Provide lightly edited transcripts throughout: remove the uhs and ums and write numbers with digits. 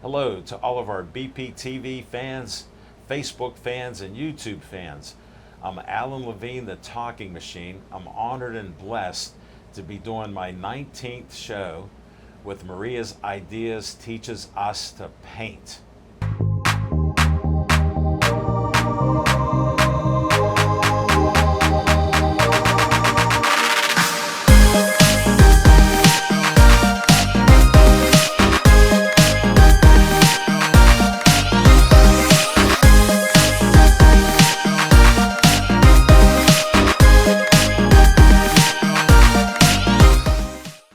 Hello to all of our BPTV fans, Facebook fans, and YouTube fans. I'm Alan Levine, the Talking Machine. I'm honored and blessed to be doing my 19th show with Maria's Ideas Teaches Us to Paint.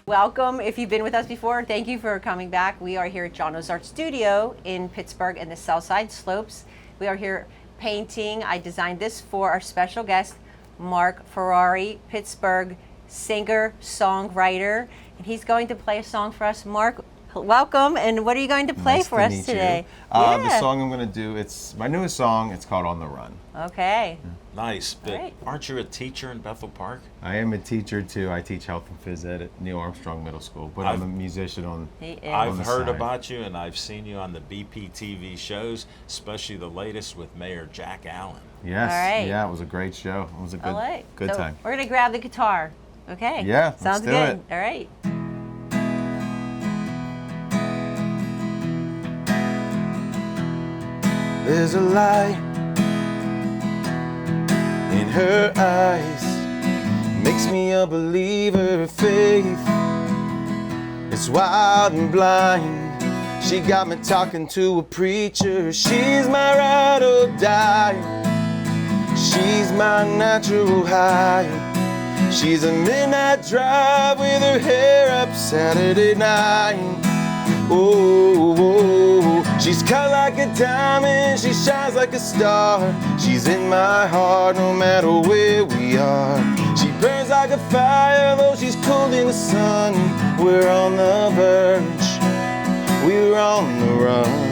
Welcome. If you've been with us before, thank you for coming back. We are here at John Ozart Studio in Pittsburgh in the Southside Slopes. We are here painting. I designed this for our special guest, Mark Ferrari, Pittsburgh singer, songwriter, and he's going to play a song for us. Mark, welcome, and what are you going to play for us today? The song I'm going to do, it's my newest song. It's called On the Run. Okay. Nice. But Right. aren't you a teacher in Bethel Park? I am a teacher too. I teach health and phys ed at Neil Armstrong Middle School, but I'm a musician on. He is. I've the heard side. about you, and I've seen you on the BPTV shows, especially the latest with Mayor Jack Allen. Yes. All right. Yeah, it was a great show. It was a All right. good So time. we're going to grab the guitar. Okay. Yeah, Sounds let's do good. it. All right. There's a light in her eyes, makes me a believer of faith. It's wild and blind. She got me talking to a preacher. She's my ride or die. She's my natural high. She's a midnight drive with her hair up Saturday night. Oh, she's cut like a diamond, she shines like a star. She's in my heart no matter where we are. She burns like a fire, though she's cold in the sun. We're on the verge, we're on the run.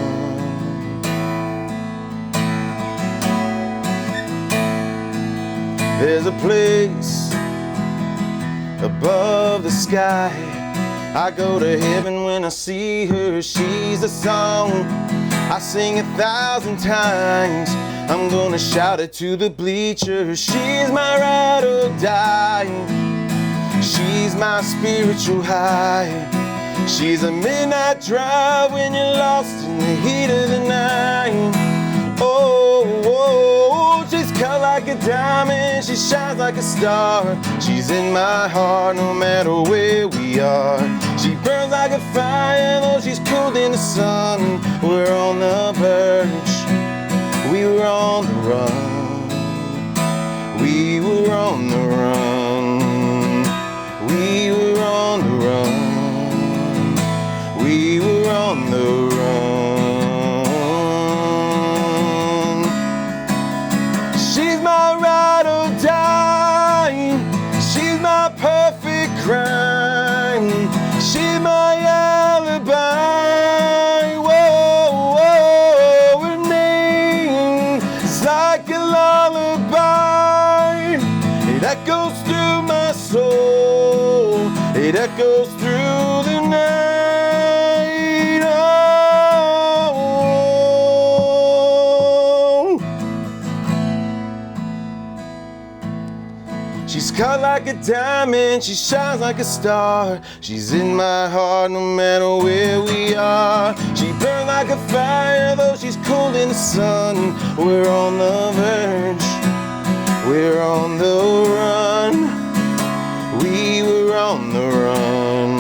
There's a place above the sky. I go to heaven when I see her. She's a song I sing 1,000 times. I'm gonna shout it to the bleachers. She's my ride or die. She's my spiritual high. She's a midnight drive when you're lost in the heat of the night. Oh, she's cut like a diamond, she shines like a star. She's in my heart no matter where we are. She burns like a fire, though she's cold in the sun. We're on the verge, we were on the run. We were on the run. We were on the run. We were on the run. She's my ride or die. She's my perfect crime. She's my alibi. Whoa, her name is like a lullaby. It echoes through my soul. It echoes through the night. She's cut like a diamond, she shines like a star. She's in my heart no matter where we are. She burns like a fire, though she's cold in the sun. We're on the verge, we're on the run. We were on the run.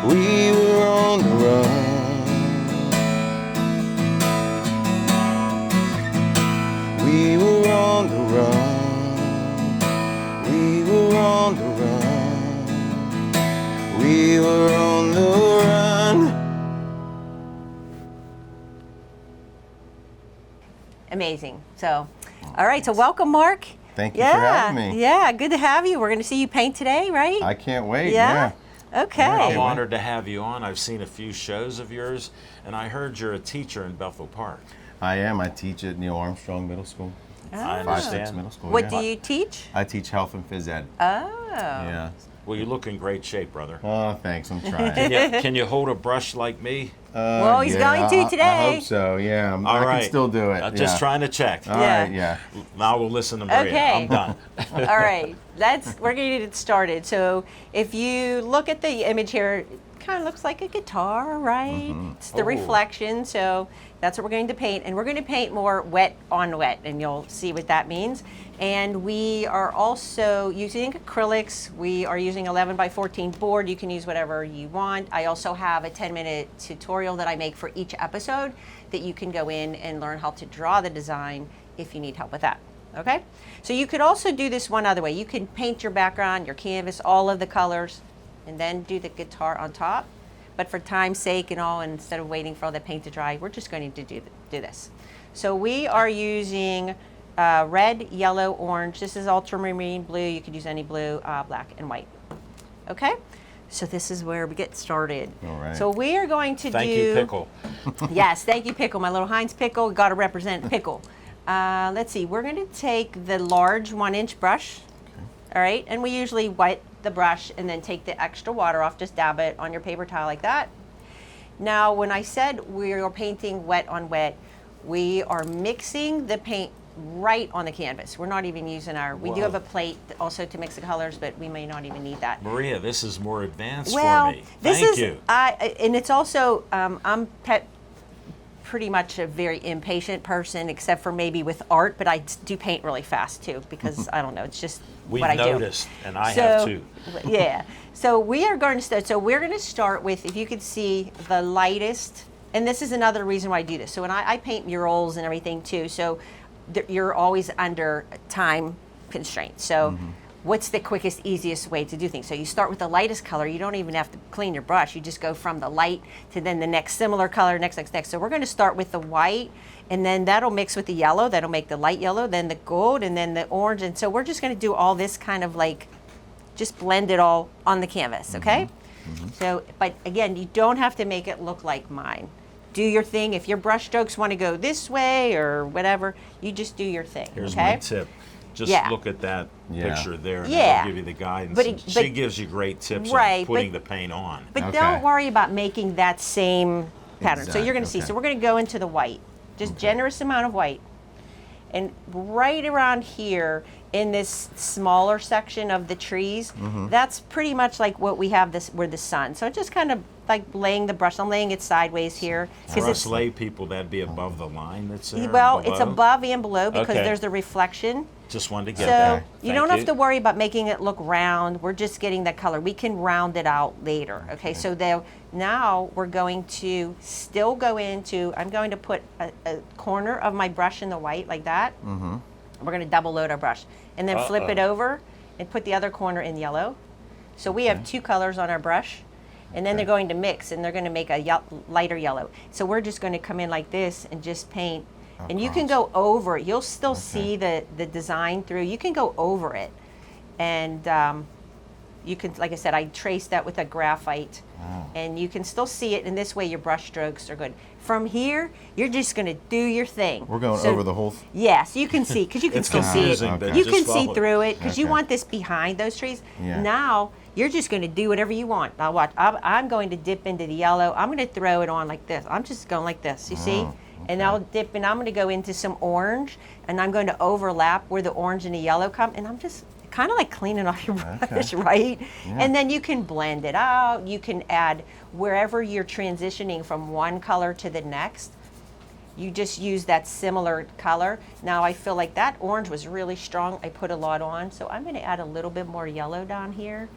We were on the run. We were on the run. We were on the run. We were on the run. Amazing. So, all right. So welcome, Mark. Thank you for having me. Yeah, good to have you. We're going to see you paint today, right? I can't wait. Yeah? Yeah. Okay. I'm Yeah. honored to have you on. I've seen a few shows of yours, and I heard you're a teacher in Bethel Park. I am. I teach at Neil Armstrong Middle School. I 5-6 understand. middle school. What yeah. do you teach? I teach health and phys ed. Oh. Yeah. Well, you look in great shape, brother. Oh, thanks. I'm trying. Can you hold a brush like me? Well, he's going to I today. hope so. Yeah, All I right. can still do it. Just yeah. trying to check. All Yeah. right, yeah. Now we'll listen to Maria. Okay. I'm done. All right, we're going to get started. So if you look at the image here, it kind of looks like a guitar, right? It's the Oh. reflection, so that's what we're going to paint. And we're going to paint more wet on wet, and you'll see what that means. And we are also using acrylics. We are using 11 by 14 board. You can use whatever you want. I also have a 10-minute tutorial that I make for each episode that you can go in and learn how to draw the design if you need help with that. Okay? So you could also do this one other way. You can paint your background, your canvas, all of the colors, and then do the guitar on top. But for time's sake and all, instead of waiting for all the paint to dry, we're just going to do this. So we are using red, yellow, orange. This is ultramarine blue. You could use any blue, black, and white. Okay? So this is where we get started. All right. So we are going to Thank do... you, Pickle. Yes, thank you, Pickle. My little Heinz Pickle. Got to represent Pickle. Let's see. We're going to take the large 1-inch brush. All right? And we usually wet the brush and then take the extra water off. Just dab it on your paper towel like that. Now, when I said we are painting wet on wet, we are mixing the paint right on the canvas. We're not even using we do Whoa. have a plate also to mix the colors, but we may not even need that. Maria, this is more advanced Well, for me. this Thank is, you. and it's also, I'm pretty much a very impatient person, except for maybe with art, but I do paint really fast too, because I don't know, it's just We've what I do. noticed, and I have too. Yeah. So we are going to start. So we're going to start with, if you could see the lightest, and this is another reason why I do this. So when I paint murals and everything too, so you're always under time constraints. So what's the quickest, easiest way to do things? So you start with the lightest color. You don't even have to clean your brush. You just go from the light to then the next similar color, next. So we're going to start with the white, and then that'll mix with the yellow. That'll make the light yellow, then the gold, and then the orange. And so we're just going to do all this kind of like, just blend it all on the canvas, okay? So, but again, you don't have to make it look like mine. Do your thing. If your brush strokes want to go this way or whatever, you just do your thing, Here's okay? my tip. Just Yeah. look at that Yeah. picture there, and Yeah. I'll give you the guidance. But and it- she but- gives you great tips Right, on putting but- the paint on. But Okay. don't worry about making that same pattern. So you're going to see. Okay. So we're going to go into the white. Just generous amount of white. And right around here in this smaller section of the trees, that's pretty much like what we have this where the sun. So just kind of like laying the brush. I'm laying it sideways here. For us it's lay people, that'd be above the line that's there. well, it's below. above and below because Okay. there's the reflection. Just wanted to So get that. you don't have to worry about making it look round. We're just getting that color. We can round it out later. Okay, so now we're going to still go into, I'm going to put a corner of my brush in the white like that. We're going to double load our brush and then flip it over and put the other corner in yellow. So we have two colors on our brush, and then they're going to mix and they're going to make a lighter yellow. So we're just going to come in like this and just paint. And you can go over it. You'll still see the design through. You can go over it. And you can, like I said, I traced that with a graphite. And you can still see it. And this way your brush strokes are good. From here, you're just going to do your thing. We're going So- over the whole. Yes, you can see, because you can It's still see it. confusing, but You just can see follow it. through it, because you Okay. want this behind those trees. Yeah. Now, you're just going to do whatever you want. Now watch, I'm going to dip into the yellow. I'm going to throw it on like this. I'm just going like this, you see? And I'll dip, and I'm going to go into some orange, and I'm going to overlap where the orange and the yellow come, and I'm just kind of like cleaning off your brush, right? And then you can blend it out. You can add wherever you're transitioning from one color to the next. You just use that similar color. Now I feel like that orange was really strong. I put a lot on, so I'm going to add a little bit more yellow down here.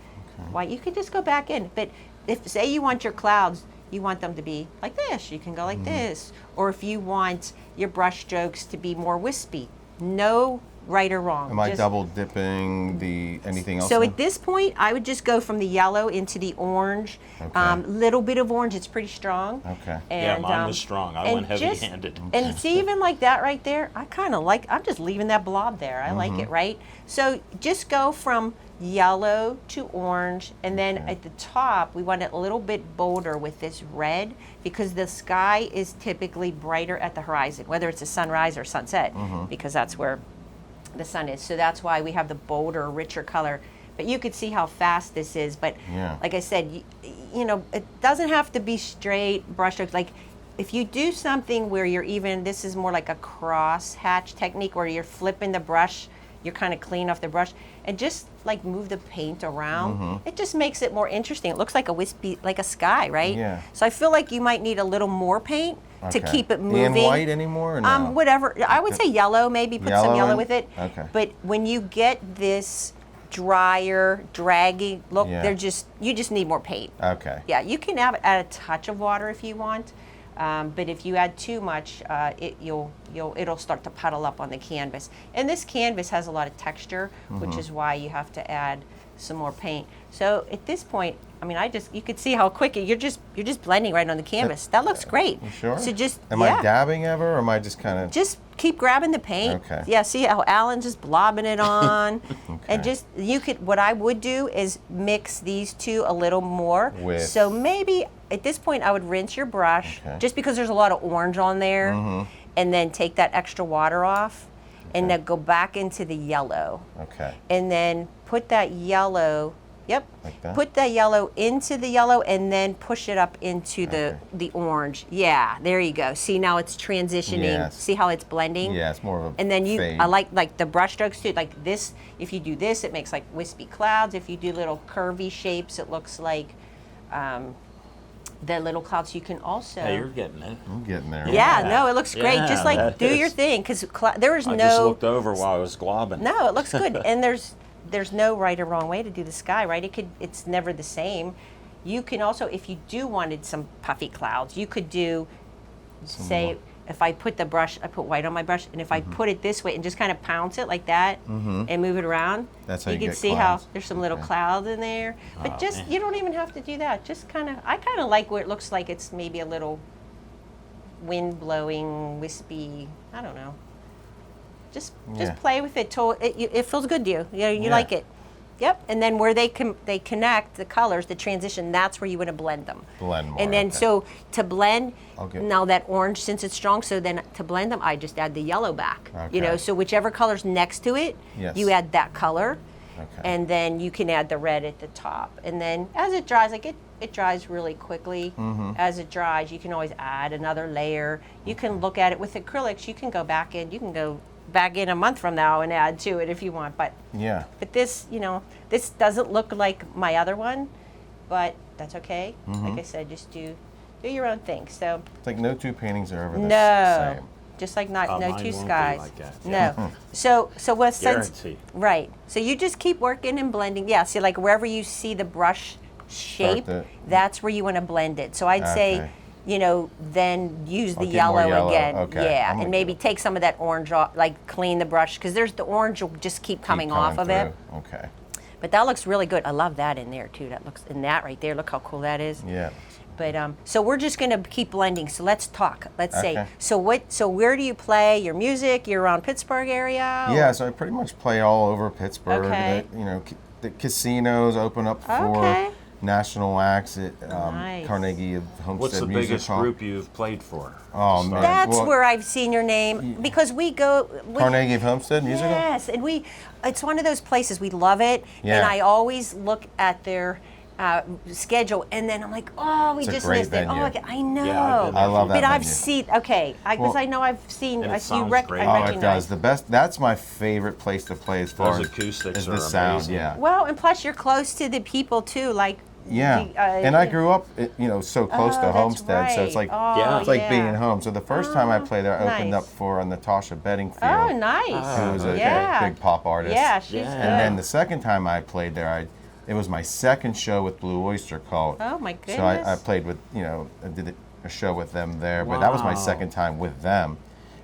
Why, you could just go back in. But if, say you want your clouds, you want them to be like this, you can go like this. Or if you want your brush strokes to be more wispy, no right or wrong. Am I Just- double dipping anything else? So now? at this point, I would just go from the yellow into the orange. Okay. Little bit of orange, it's pretty strong. Okay. Yeah, And, mine was strong. I and went just- heavy-handed. And see, even like that right there, I kind of like, I'm just leaving that blob there. I like it, right? So just go from yellow to orange, and then at the top, we want it a little bit bolder with this red, because the sky is typically brighter at the horizon, whether it's a sunrise or sunset, because that's where the sun is. So that's why we have the bolder, richer color. But you could see how fast this is. But Yeah. like I said, you know, it doesn't have to be straight brush strokes. Like if you do something where you're even, this is more like a cross hatch technique where you're flipping the brush, you're kind of clean off the brush, and just like move the paint around. It just makes it more interesting. It looks like a wispy, like a sky, right? Yeah. So I feel like you might need a little more paint to Okay. keep it moving. In white anymore or no? Whatever. I would say yellow, maybe put some Yellow yellow in? with it. Okay. But when you get this drier, draggy look, Yeah. you just need more paint. Okay. Yeah, you can add a touch of water if you want, but if you add too much, it'll start to puddle up on the canvas. And this canvas has a lot of texture, which is why you have to add some more paint. So at this point, I mean, you could see how quick you're just blending right on the canvas. That looks great. You sure? So just Am I dabbing ever, or am I just kind of? just keep grabbing the paint. Okay. Yeah, see how Alan's just blobbing it on. Okay. And just, what I would do is mix these two a little more. With- So maybe at this point I would rinse your brush, Okay. just because there's a lot of orange on there, and then take that extra water off, and Okay. then go back into the yellow. Okay. And then put that yellow, Like that? put that yellow into the yellow and then push it up into Okay. the orange. Yeah, there you go. See, now it's transitioning. Yes. See how it's blending? Yeah, it's more of a And then fade. I like the brush strokes too. Like this, if you do this, it makes like wispy clouds. If you do little curvy shapes, it looks like the little clouds. You can also. Hey, you're getting it. I'm getting there. Yeah, Yeah. no, it looks great. Yeah, Just like that do your is. thing, because there is I no. just looked over while I was globbing. No, it looks good, and there's no right or wrong way to do the sky, right? It's never the same. You can also, if you do wanted some puffy clouds, you could do, say, if I put white on my brush, and if I put it this way and just kind of pounce it like that and move it around, That's how you can get see clouds. how there's some little Okay. clouds in there. But Oh, man. you don't even have to do that. Just I kind of like where it looks like it's maybe a little wind blowing, wispy, I don't know. Just Yeah. play with it till it feels good to you. You know, you Yeah. like it. Yep. And then where they connect the colors, the transition, that's where you want to blend them. Blend more, And then okay. so to blend, Okay. now that orange, since it's strong, so then to blend them, I just add the yellow back. You know, Okay. so whichever color's next to it, Yes. you add that color. Okay. And then you can add the red at the top. And then as it dries, like it dries really quickly. As it dries, you can always add another layer. You can look at it with acrylics. You can go back in a month from now and add to it if you want. But Yeah. this, this doesn't look like my other one, but that's okay. Like I said, just do your own thing. So It's like no two paintings are ever the no, same. just like no Mine two won't be skies. like that. No. So what sense? Guarantee. Right. So you just keep working and blending. Yeah. See, like wherever you see the brush shape, to- that's where you want to blend it. So I'd say, Okay. then use the I'll get more yellow yellow. again. Okay. Yeah, I'm and with maybe you. take some of that orange off, like clean the brush, because there's the orange will just keep coming off of it. through. Okay. But that looks really good. I love that in there too. That looks in that right there. Look how cool that is. Yeah. But so we're just gonna keep blending. So let's talk. Let's say. Okay. So where do you play your music? You're around Pittsburgh area? or- Yeah, so I pretty much play all over Pittsburgh. Okay. The casinos open up for Okay. national acts at Nice. Carnegie of Homestead What's the Music biggest Hall. group you've played for? Oh, to man. start? That's Well- where I've seen your name because we go. Carnegie of Homestead Music Hall? Yes, and it's one of those places we love it, and Yeah. I always look at their schedule, and then I'm like, oh, we It's a just great missed it. Oh, venue. okay, I know. Yeah, I've been I love that But I've venue. seen because Well- I know I've seen. And it I sounds great. I Oh, recognize. it does. The best. That's my favorite place to play as far Those as acoustics is are the sound. amazing. Yeah. Well, and plus you're close to the people too, like. Yeah, and I grew up, so close Oh, to that's Homestead, so it's right. like Oh, Yeah. it's like yeah. being home. So the first time I played there, I opened nice. up for Natasha Bedingfield, Oh, nice. who was a yeah. big pop artist. Yeah, she's Yeah. good. And then the second time I played there, it was my second show with Blue Oyster Cult. Oh my goodness. So I played with, I did a show with them there, but that was my Wow. second time with them.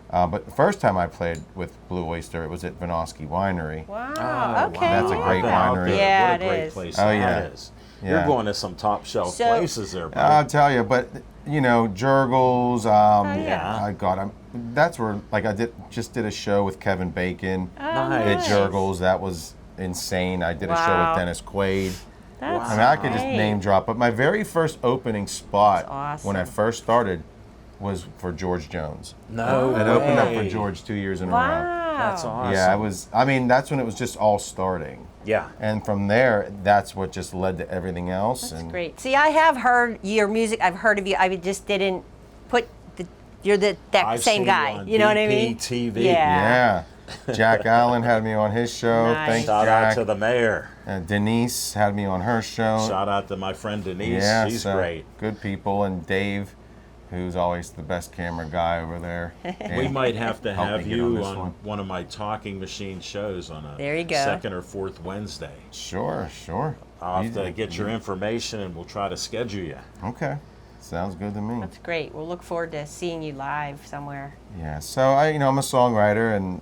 But the first time I played with Blue Oyster, it was at Vinoski Winery. Wow. Oh, okay. That's a great How winery. good. Yeah, what a it great is. place Oh, that yeah. is. Yeah. You're going to some top shelf So- places there, bud. I'll tell you, but Jurgles, yeah. that's where I just did a show with Kevin Bacon Oh, Nice. at Jurgles. That was insane. I did a show Wow. with Dennis Quaid. That's I mean, I could just great. name drop, but my very first opening spot That's awesome. when I first started was for George Jones. No It opened up for way. George 2 years in a row. Wow. That's awesome. Yeah, it was. I mean, that's when it was just all starting. Yeah. And from there, that's what just led to everything else. That's and great. See, I have heard your music. I've heard of you. I just didn't put you're that I've same seen guy. you on You know what I mean? BPTV. Yeah. Yeah. Jack Allen had me on his show. Nice. Thanks, Shout out Jack. to the mayor. Denise had me on her show. Shout out to my friend Denise. Yeah, She's so great. Good people. And Dave, who's always the best camera guy over there. We might have to Help have me get on you this on one of my Talking Machine shows on a There you go. second or fourth Wednesday. Sure. I'll have to get your information and we'll try to schedule you. Okay. Sounds good to me. That's great. We'll look forward to seeing you live somewhere. Yeah. So I'm a songwriter, and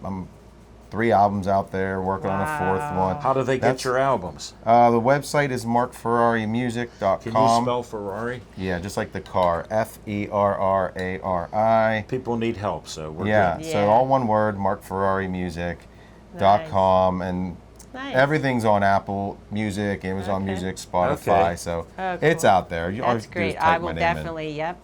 I'm 3 albums out there, working on a 4th one. How do they get That's- your albums? The website is markferrarimusic.com. Can you spell Ferrari? Yeah, just like the car. Ferrari. People need help, so we're Yeah, good. Yeah. so all one word, markferrarimusic.com, and Nice. everything's on Apple Music, Amazon Okay. Music, Spotify, Okay. so Oh, it's cool. out there. All you That's have to do is great. type I my will name in. definitely. Yep.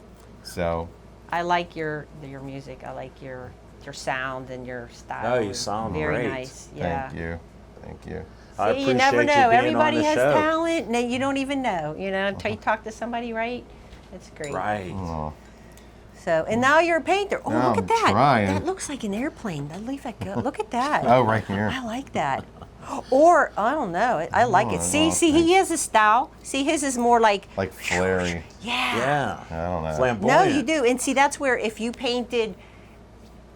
So, I like your music. I like your sound and your style. Oh, you sound very great. nice. Yeah. thank you. I See, you never appreciate know. being on Everybody the has show. talent, and you don't even know. Until you talk to somebody, right? It's great. Right. Oh, So, and now you're a painter. Oh, Now look at I'm that. trying. That looks like an airplane. Leave that go. Look at that. oh right here. I like that. Or I don't know. I like it. Oh, See, well, he thanks. has a style. See, his is more like Like flary. yeah. Yeah. I don't know. Flamboyant. No, you do. And see, that's where if you painted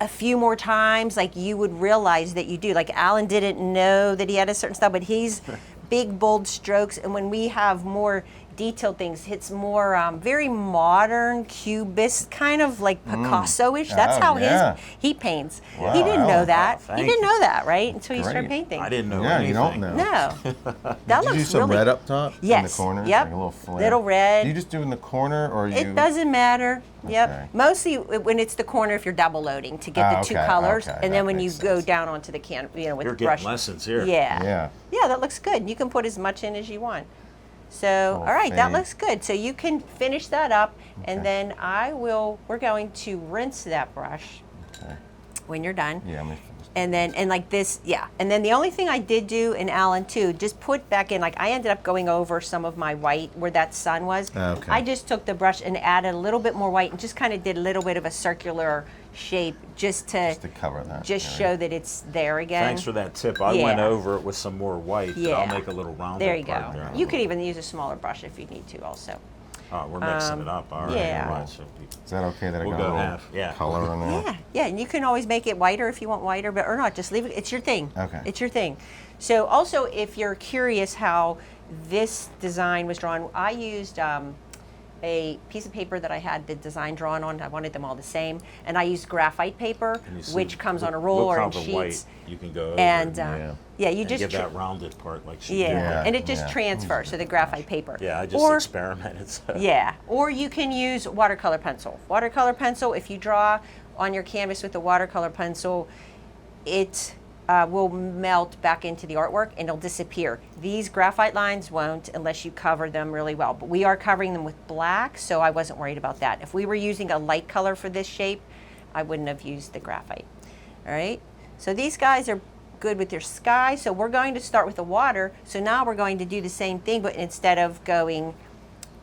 a few more times, like you would realize that you do. Like Alan didn't know that he had a certain style, but he's big, bold strokes. And when we have more detailed things, it's more very modern, cubist, kind of like Picasso-ish. That's Oh, how yeah. he paints. Wow. He didn't know that. Thank He didn't you. know that, right? Until you started Great. painting. I didn't know Yeah, anything. you don't know. No. That Did looks you do some really red up top in the Yes. corner? Yep. Like a little flare. Little red. Do you just do in the corner or you? It doesn't matter. Yep. Okay. Mostly when it's the corner, if you're double loading to get Ah, the two okay, colors, okay, and that then when you makes go sense. down onto the can, with You're the getting brush. lessons here. Yeah. Yeah. Yeah, that looks good. You can put as much in as you want. So, Oh, all right, that fade. looks good. So you can finish that up, and Okay. then we're going to rinse that brush Okay. when you're done. Yeah, I'm And then, and like this, yeah. And then the only thing I did do in Alan too, just put back in, like I ended up going over some of my white where that sun was. Okay. I just took the brush and added a little bit more white and just kind of did a little bit of a circular shape just to cover that. just area. show that it's there again. Thanks for that tip. I went Yeah. over it with some more white. But Yeah. I'll make a little rounded There you part go. there. You could even use a smaller brush if you need to also. Oh, we're mixing it up. All right. yeah. All right. So Is that okay that I We'll got go a little half, yeah. color in there? Yeah, yeah, and you can always make it whiter if you want whiter, but or not. Just leave it. It's your thing. Okay. It's your thing. So also, if you're curious how this design was drawn, I used a piece of paper that I had the design drawn on. I wanted them all the same, and I used graphite paper, and you see, which comes on a look roll or how in the sheets. white you can go over And Yeah. yeah, you and just give that rounded part like she yeah, did. Yeah, and it just yeah. transfers to the graphite paper. Yeah, I just or, experimented. So. Yeah, or you can use watercolor pencil. Watercolor pencil, if you draw on your canvas with a watercolor pencil, it will melt back into the artwork and it'll disappear. These graphite lines won't unless you cover them really well. But we are covering them with black, so I wasn't worried about that. If we were using a light color for this shape, I wouldn't have used the graphite. All right, so these guys are good with your sky, so we're going to start with the water. So now we're going to do the same thing, but instead of going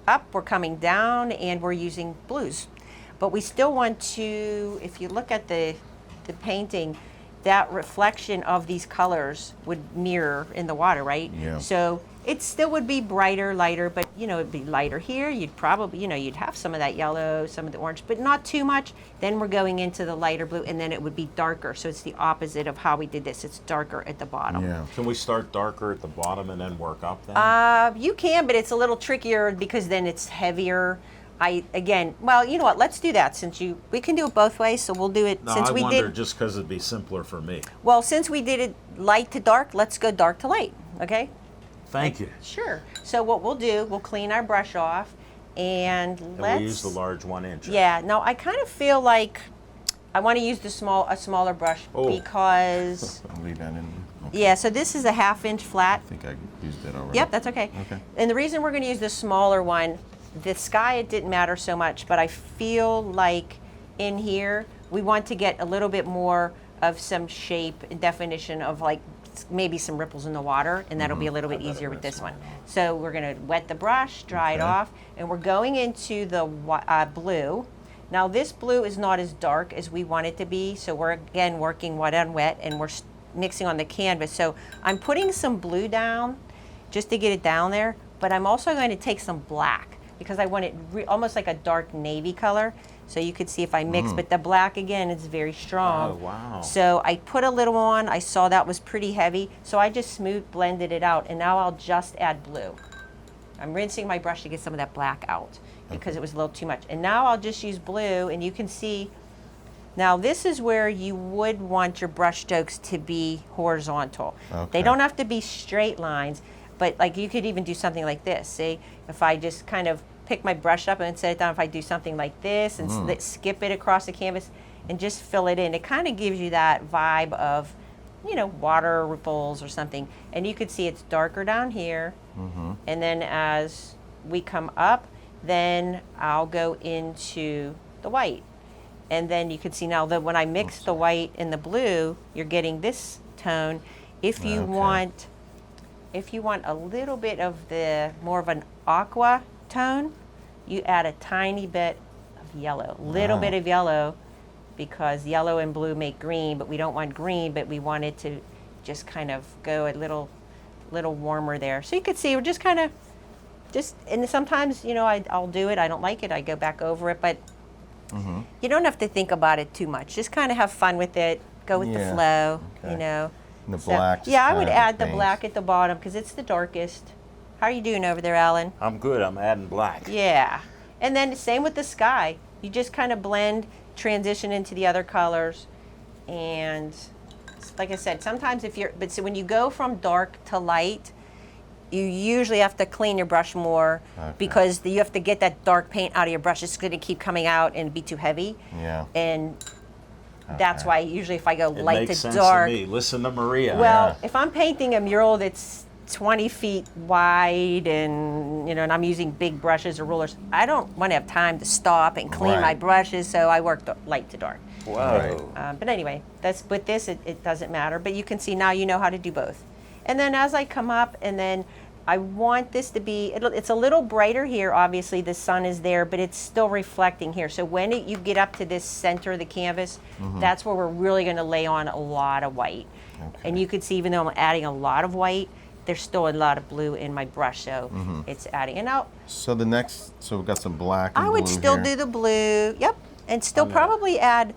up, we're coming down and we're using blues. But we still want to, if you look at the painting, that reflection of these colors would mirror in the water, right? Yeah. So it still would be brighter, lighter, but it'd be lighter here. You'd probably, you'd have some of that yellow, some of the orange, but not too much. Then we're going into the lighter blue, and then it would be darker. So it's the opposite of how we did this. It's darker at the bottom. Yeah. Can we start darker at the bottom and then work up then? You can, but it's a little trickier because then it's heavier. Well, you know what? Let's do that we can do it both ways. So we'll do it no, since I we wonder did. just because it'd be simpler for me. Well, since we did it light to dark, let's go dark to light. Okay? Thank you. Sure. So what we'll do, we'll clean our brush off, and And let's. we use the large 1 inch. Yeah. No, I kind of feel like I want to use a smaller brush Oh. because. I'll leave that in. Okay. Yeah. So this is a 1/2 inch flat. I think I used it already. Yep, that's okay. Okay. And the reason we're going to use the smaller one the sky, it didn't matter so much, but I feel like in here, we want to get a little bit more of some shape and definition of like maybe some ripples in the water, and that'll be a little bit easier with this one. So we're gonna wet the brush, dry it off, and we're going into the blue. Now this blue is not as dark as we want it to be, so we're again working wet on wet, and we're mixing on the canvas. So I'm putting some blue down just to get it down there, but I'm also going to take some black because I want it almost like a dark navy color. So you could see if I mix, but the black again is very strong. Oh, wow. So I put a little on, I saw that was pretty heavy, so I just blended it out, and now I'll just add blue. I'm rinsing my brush to get some of that black out because it was a little too much. And now I'll just use blue, and you can see, now this is where you would want your brush strokes to be horizontal. Okay. They don't have to be straight lines, but like you could even do something like this. See, if I just kind of pick my brush up and set it down, if I do something like this and skip it across the canvas and just fill it in, it kind of gives you that vibe of, you know, water ripples or something. And you could see it's darker down here. And then as we come up, then I'll go into the white. And then you can see now that when I mix the white and the blue, you're getting this tone. If you want a little bit of the more of an aqua tone, you add a tiny bit of yellow, little bit of yellow, because yellow and blue make green, but we don't want green, but we want it to just kind of go a little warmer there. So you could see we're just kind of and sometimes, you know, I'll do it, I don't like it, I go back over it, but you don't have to think about it too much. Just kind of have fun with it, go with the flow, you know. And the black. just Yeah, I kind would of add the paints. black at the bottom because it's the darkest. How are you doing over there, Alan? I'm good. I'm adding black. Yeah. And then same with the sky. You just kind of blend, transition into the other colors. And like I said, sometimes so when you go from dark to light, you usually have to clean your brush more because you have to get that dark paint out of your brush. It's going to keep coming out and be too heavy. Yeah. And that's why usually if I go It light makes to sense dark. to me. Listen to Maria. Well, if I'm painting a mural that's 20 feet wide and, you know, and I'm using big brushes or rulers, I don't want to have time to stop and clean my Right. brushes, so I work light to dark. Whoa. But anyway, with this, it doesn't matter. But you can see now you know how to do both. And then as I come up, and then I want this to be, it's a little brighter here, obviously the sun is there, but it's still reflecting here. So when you get up to this center of the canvas, that's where we're really going to lay on a lot of white. And you can see even though I'm adding a lot of white, there's still a lot of blue in my brush, so it's adding. And now, So we've got some black and I would blue still here. do the blue, and still probably add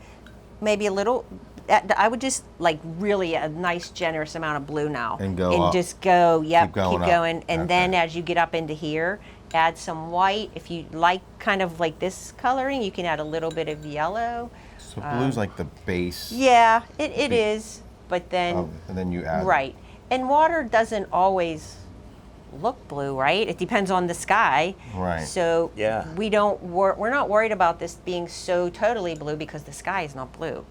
maybe a little, I would just like really a nice generous amount of blue now. And go up. just go, Keep going up. And then Okay. as you get up into here, add some white. If you like kind of like this coloring, you can add a little bit of yellow. So blue's like the base. Yeah, it is, but then, And then you add. right. And water doesn't always look blue, right? It depends on the sky. Right. So Yeah. we're not worried about this being so totally blue because the sky is not blue.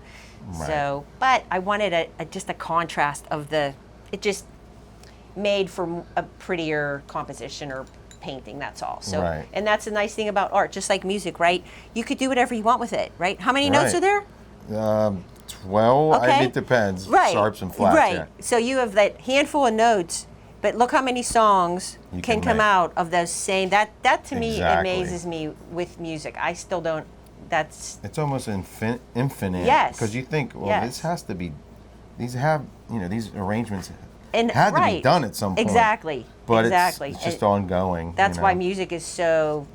Right. So, but I wanted just a contrast of it just made for a prettier composition or painting, that's all. So, Right. and that's the nice thing about art, just like music, right? You could do whatever you want with it, right? How many notes Right. are there? 12. Okay. It depends. Right. Sharps and flats. Right. Yeah. So you have that handful of notes, but look how many songs You can can come make. out of those same. That to me Exactly. amazes me with music. I still don't. That's It's almost infinite. Yes. Because you think, well, Yes. this has to be. These arrangements and had to right. be done at some point. Exactly. But exactly. it's just And ongoing. that's you why know. music is so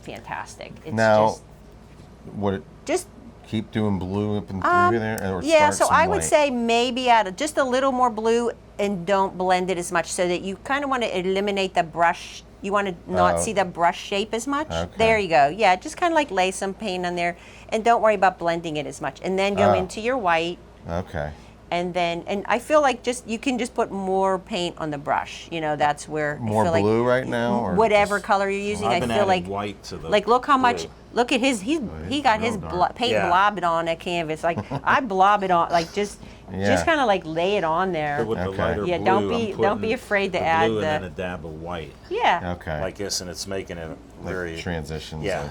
fantastic. It's Now, would it just keep doing blue up and through there, or yeah, start so some I would white? say maybe add just a little more blue and don't blend it as much so that you kind of want to eliminate the brush. You want to not Oh. see the brush shape as much. Okay. There you go. Yeah, just kind of like lay some paint on there and don't worry about blending it as much. And then go Oh. into your white Okay. and I feel like you can just put more paint on the brush. You know, that's where More I feel blue like right now, or whatever just- color you're using. I've I been feel adding like white to the like look how much blue. look at he got his real dark. paint Yeah. blobbing on that canvas. Like I blob it on like just Yeah. Just kind of like lay it on there. With the Okay. lighter Yeah, blue, don't I'm be- don't be putting afraid to the add blue the- and then a dab of white Yeah. Okay. like this, and it's making it Like very transitions. Yeah, like-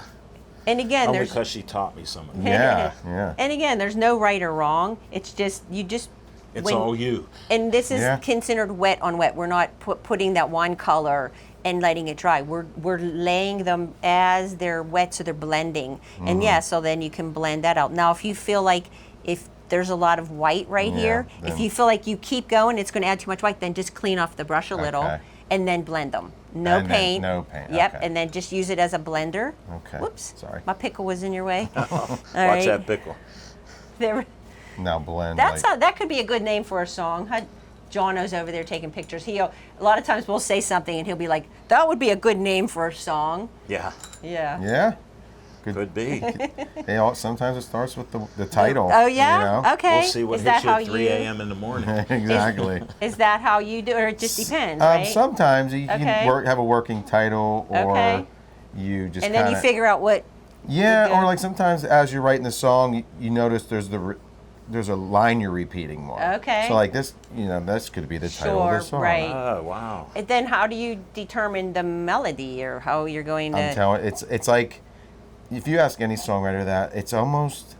And again, only there's because she taught me some of it. yeah. Yeah. and again, there's no right or wrong. It's just It's when- all you. And this is Yeah. considered wet on wet. We're not putting that one color and letting it dry. We're laying them as they're wet, so they're blending. Mm-hmm. And yeah, so then you can blend that out. Now, if you feel like if there's a lot of white right Yeah, here, if then- you feel like you keep going, it's going to add too much white, then just clean off the brush a little Okay. and then blend them. No And then paint. no paint, Yep, okay. and then just use it as a blender. Okay. Whoops. Sorry. My pickle was in your way. All Watch right. that pickle. There. Now blend. That's like, that could be a good name for a song. Jono's over there taking pictures. A lot of times we'll say something and he'll be like, "That would be a good name for a song." Yeah, Yeah. Yeah. could be. Sometimes it starts with the title. Oh yeah. You know? Okay. We'll see what Is that hits you how at 3 a.m. in the morning. Exactly. Is that how you do, or it just depends, right? Sometimes you Okay. can have a working title, or Okay. you just and then you kinda- figure out what. Yeah, Yeah. or like sometimes as you're writing the song, you notice there's a line you're repeating more. Okay. So like this, this could be the title of Sure, the song. right. Oh wow. And then how do you determine the melody or how you're going to? I'm telling it's like if you ask any songwriter that, it's almost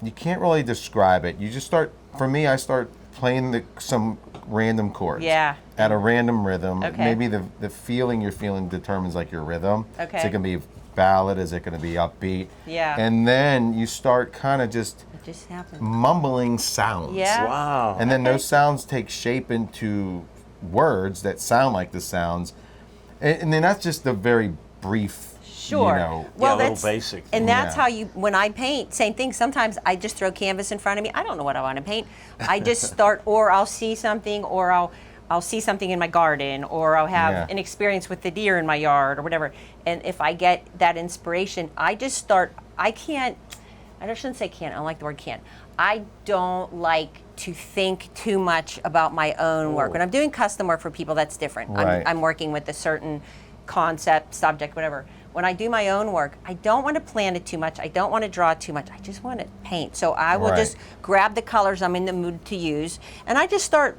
you can't really describe it. You just start. For me, I start playing some random chords. Yeah. At a random rhythm. Okay. Maybe the feeling you're feeling determines like your rhythm. Okay. Is it gonna be ballad? Is it gonna be upbeat? Yeah. And then you start kind of just It just happens. mumbling sounds. Yeah. Wow. And then those sounds take shape into words that sound like the sounds. And then that's just a very brief, Sure. Yeah, Well, a little that's basic. And that's Yeah. how when I paint, same thing. Sometimes I just throw canvas in front of me. I don't know what I want to paint. I just start, or I'll see something, or I'll see something in my garden, or I'll have Yeah. an experience with the deer in my yard, or whatever. And if I get that inspiration, I just start. I shouldn't say can't. I don't like the word can't. I don't like to think too much about my own work. When I'm doing custom work for people, that's different. Right. I'm working with a certain concept, subject, whatever. When I do my own work, I don't want to plan it too much. I don't want to draw too much. I just want to paint. So I will Right. just grab the colors I'm in the mood to use, and I just start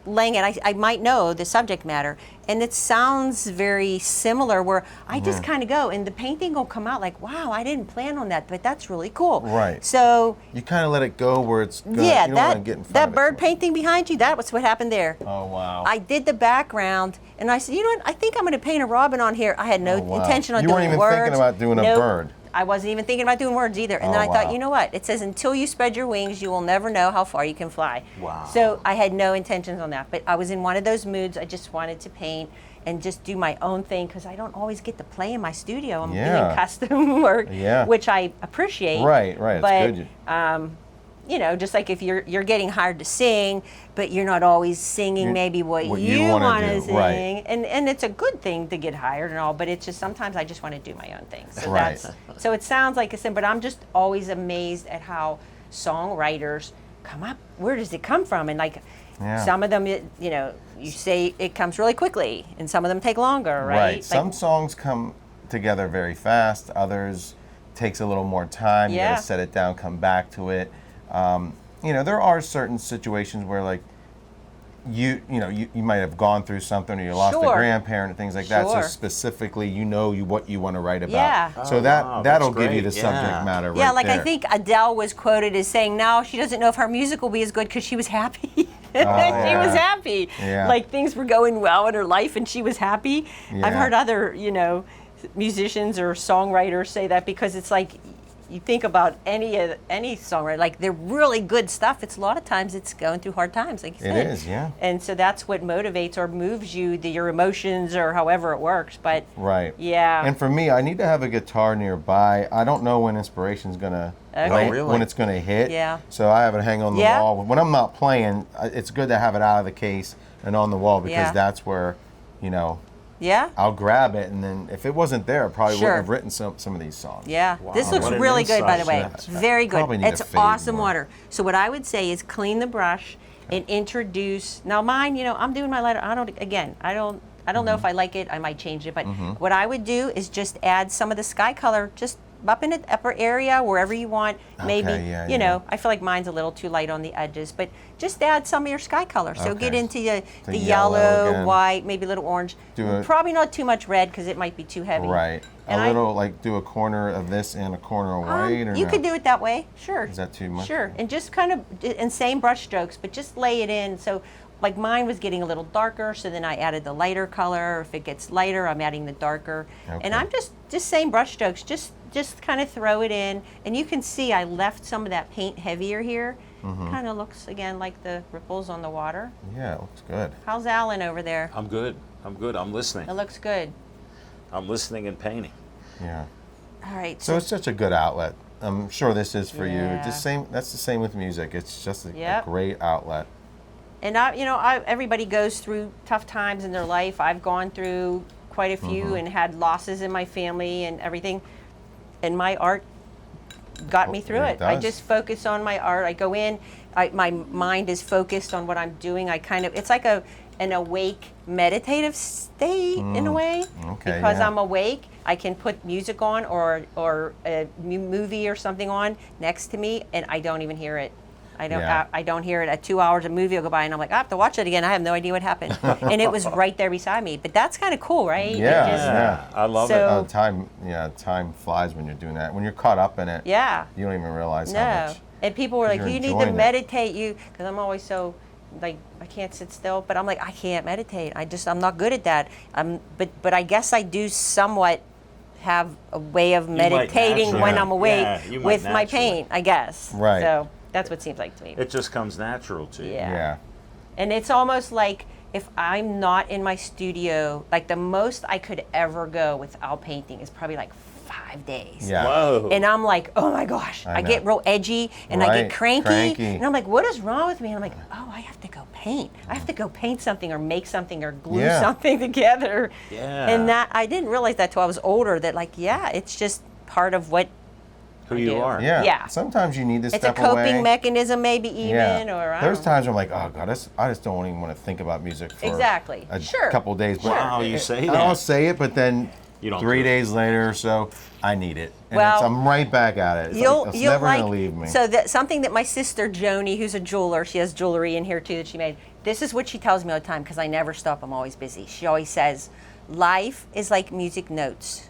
laying it. I might know the subject matter, and it sounds very similar where I just kind of go, and the painting will come out like, wow, I didn't plan on that, but that's really cool. Right. So you kind of let it go where it's good. yeah, you don't want to get in front that of it bird too much. painting behind you, that was what happened there. Oh, wow. I did the background, and I said, you know what? I think I'm going to paint a robin on here. I had no Oh, wow. intention on You doing weren't even words. thinking about doing a Nope. bird. I wasn't even thinking about doing words either. And Oh, then I thought, wow. you know what? It says, until you spread your wings, you will never know how far you can fly. Wow. So I had no intentions on that. But I was in one of those moods. I just wanted to paint and just do my own thing because I don't always get to play in my studio. I'm Yeah. doing custom work, Yeah. which I appreciate. Right, right. It's But, good. just like if you're getting hired to sing, but you're not always singing maybe what you wanna want to do, sing, right. and it's a good thing to get hired and all, but it's just sometimes I just want to do my own thing. So Right. so it sounds like a sin, but I'm just always amazed at how songwriters come up. Where does it come from? And like Yeah. some of them, you say it comes really quickly, and some of them take longer, right? Right. Like- Some songs come together very fast. Others takes a little more time. You Yeah. gotta set it down, come back to it. There are certain situations where like you might have gone through something, or you lost a Sure. grandparent and things like that. So Sure. specifically, what you want to write about. Yeah. So Oh, that'll wow, that's give you the great. subject Yeah. matter. Yeah, right like I there. think Adele was quoted as saying now she doesn't know if her music will be as good because she was happy. She yeah. was happy. Yeah. Like things were going well in her life and she was happy. Yeah. I've heard other, musicians or songwriters say that because it's like you think about any songwriter, like they're really good stuff. It's a lot of times it's going through hard times, like you It said. is, yeah. And so that's what motivates or moves you, your emotions or however it works. But Right. yeah. And for me, I need to have a guitar nearby. I don't know when inspiration's gonna Okay. Oh, really? when it's gonna hit. Yeah. So I have it hang on the Yeah. wall. When I'm not playing, it's good to have it out of the case and on the wall because Yeah. that's where, yeah. I'll grab it, and then if it wasn't there, I probably Sure. wouldn't have written some of these songs. Yeah, Wow, this looks what an really good, by the way. insight. Very good. Probably need It's to fade awesome more. water. So what I would say is clean the brush and introduce. Now mine, I'm doing my letter. I don't know Mm-hmm. if I like it. I might change it. But what I would do is just add some of the sky color, just up in the upper area, wherever you want. Maybe, Okay, yeah, you know, I feel like mine's a little too light on the edges, but just add some of your sky color. So get Okay. into the yellow yellow, again. white, maybe a little orange. Do it- Probably not too much red because it might be too heavy. Right. And A little, like, do a corner of this and a corner of white, or you no? could do it that way, sure. Is that too much? Sure, and just kind of in same brush strokes, but just lay it in. So, like mine was getting a little darker, so then I added the lighter color. If it gets lighter, I'm adding the darker. Okay. And I'm just same brush strokes, just kind of throw it in, and you can see I left some of that paint heavier here. Mm-hmm. Kind of looks again like the ripples on the water. Yeah, it looks good. How's Alan over there? I'm good. I'm good. I'm listening. It looks good. I'm listening and painting. Yeah. All right. So it's such a good outlet. I'm sure this is for Yeah. you. That's the same with music. It's just a Yep. great outlet. And everybody goes through tough times in their life. I've gone through quite a few Mm-hmm. and had losses in my family and everything. And my art got me through It it. I does. just focus on my art. I go in, my mind is focused on what I'm doing. It's like an awake meditative state in a way. okay, Because yeah. I'm awake, I can put music on or a movie or something on next to me and I don't even hear it. Yeah. I don't hear it. At 2 hours, a movie will go by, and I'm like, I have to watch it again. I have no idea what happened, and it was right there beside me. But that's kind of cool, right? It Yeah, just- yeah. I love it. So- Time flies when you're doing that. When you're caught up in it, Yeah. you don't even realize how No. much. And people were like, you're you need to enjoying it. meditate, because I'm always so, like, I can't sit still. But I'm like, I can't meditate. I'm not good at that. But I guess I do somewhat have a way of might meditating when naturally. I'm awake Yeah, you might with my naturally. paint, I guess. Right. So that's what it seems like to me. It just comes natural to you. Yeah. Yeah. And it's almost like if I'm not in my studio, like the most I could ever go without painting is probably like 5 days. Yeah. Whoa. And I'm like, oh my gosh, I I get know. real edgy and I Right, get cranky. cranky. And I'm like, what is wrong with me? And I'm like, oh, I have to go paint. I have to go paint something or make something or glue Yeah. something together. Yeah. And that, I didn't realize that till I was older, that like, yeah, it's just part of what Who I you do. are. Yeah. Yeah. Sometimes you need to it's a step coping away. mechanism, maybe even, or I There's don't know. times where I'm like, oh god, I just don't even want to think about music for Exactly. a Sure. couple of days. But Wow, you say I'll that. say it, but then You don't 3 do it. days later or so, I need it, and Well, I'm right back at it. It's never like, gonna leave me. So that something that my sister Joni, who's a jeweler, she has jewelry in here too that she made. This is what she tells me all the time because I never stop. I'm always busy. She always says, "Life is like music notes.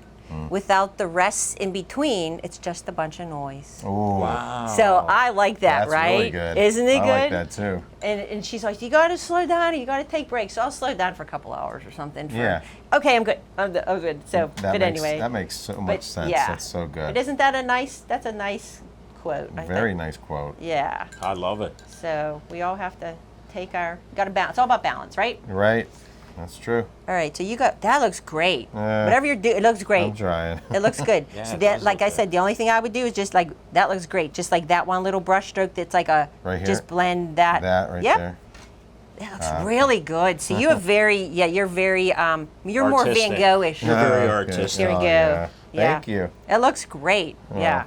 Without the rest in between, it's just a bunch of noise." Ooh, Wow. So I like that, that's right? really good. Isn't it I good? like that too. And she's like, you got to slow down. You got to take breaks. So I'll slow down for a couple hours or something. Yeah. Okay, I'm good. I'm good. So, That but makes, anyway. that makes so much But sense. yeah. That's so good. But isn't that that's a nice quote? I Very think. nice quote. Yeah. I love it. So we all have to got to balance. It's all about balance, right? Right. That's true. All right. So that looks great. Uh, Whatever you're doing, it looks great. I'm trying. It looks good. Yeah, So it that, does like look I said, the only thing I would do is just like that looks great. Just like that one little brush stroke that's like a Right here? just blend that. That right yep. there. That looks really good. So you have you're very you're more Van Artistic. Gogh-ish. You're very Okay. artistic. Here we Oh, go. yeah. Yeah. Thank you. It looks great. Yeah.